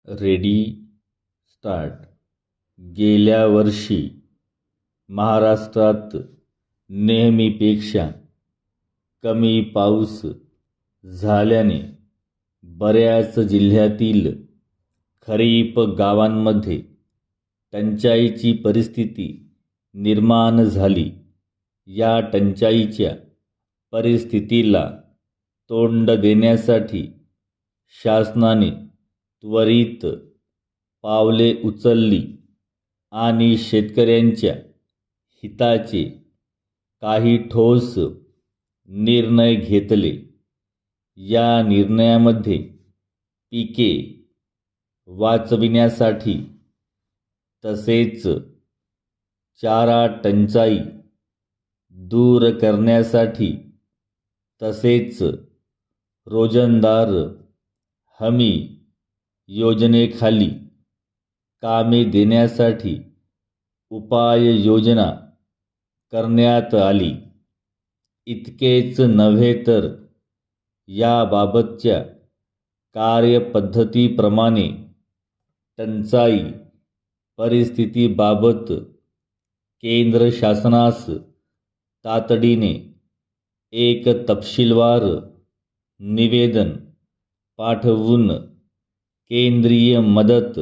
Ready start. गेल्या वर्षी महाराष्ट्रात नेहमीपेक्षा कमी पाऊस झाल्याने बऱ्याच जिल्ह्यातील खरीप गावांमध्ये टंचाईची परिस्थिती निर्माण झाली. या टंचाईच्या परिस्थितीला तोंड देण्यासाठी शासनाने त्वरित पावले उचलली आणि शेतकऱ्यांच्या हिताचे काही ठोस निर्णय घेतले. या निर्णयामध्ये पिके वाचविण्यासाठी तसेच चारा टंचाई दूर करण्यासाठी तसेच रोजंदार हमी योजनेखाली कामे देण्यासाठी उपाययोजना करण्यात आली. इतकेच नव्हे तर याबाबतच्या कार्यपद्धतीप्रमाणे टंचाई परिस्थितीबाबत केंद्र शासनास तातडीने एक तपशीलवार निवेदन पाठवून केंद्रीय मदत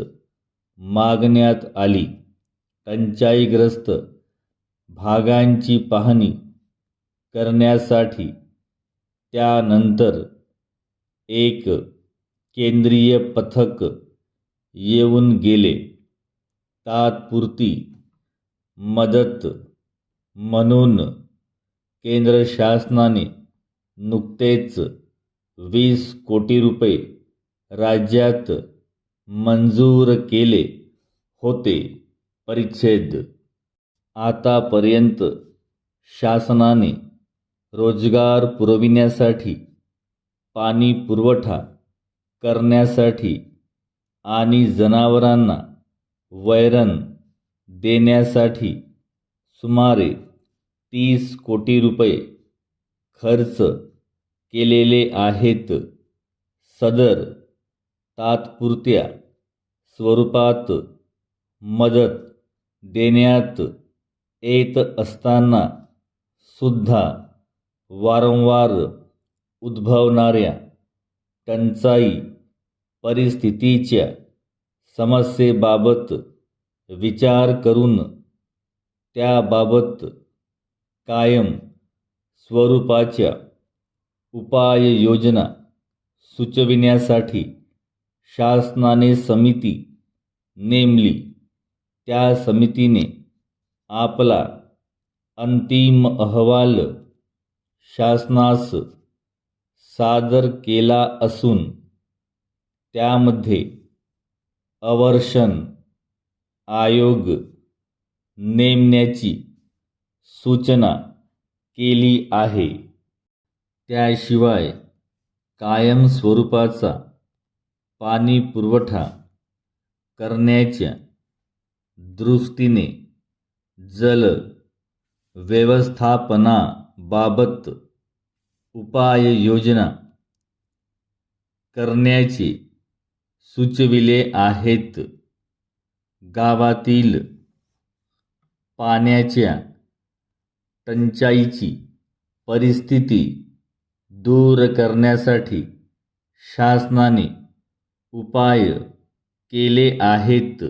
मागण्यात आली. टंचाईग्रस्त भागांची पाहणी करण्यासाठी त्यानंतर एक केंद्रीय पथक येऊन गेले. तात्पुरती मदत म्हणून केंद्र शासनाने नुकतेच 20 कोटी रुपये राज्यात मंजूर केले होते. परिच्छेद. आतापर्यंत शासनाने रोजगार पुरविण्यासाठी, पाणी पुरवठा करण्यासाठी आणि जनावरांना वैरण देण्यासाठी सुमारे 30 कोटी रुपये खर्च केलेले आहेत. सदर तात्पुरत्या स्वरूपात मदत देण्यात येत असताना सुद्धा वारंवार उद्भवणाऱ्या टंचाई परिस्थितीच्या समस्येबाबत विचार करून त्याबाबत कायम स्वरूपाच्या उपाययोजना सुचविण्यासाठी शासनाने समिती नेमली. त्या समितीने आपला अंतिम अहवाल शासनास सादर केला असून त्यामध्ये अवर्षण आयोग नेमण्याची सूचना केली आहे. त्याशिवाय कायम स्वरूपाचा पाणी पुरवठा करण्याच्या दृष्टीने जल व्यवस्थापनाबाबत उपाययोजना करण्याचे सुचविले आहेत. गावातील पाण्याच्या टंचाईची परिस्थिती दूर करण्यासाठी शासनाने उपाय केले आहेत.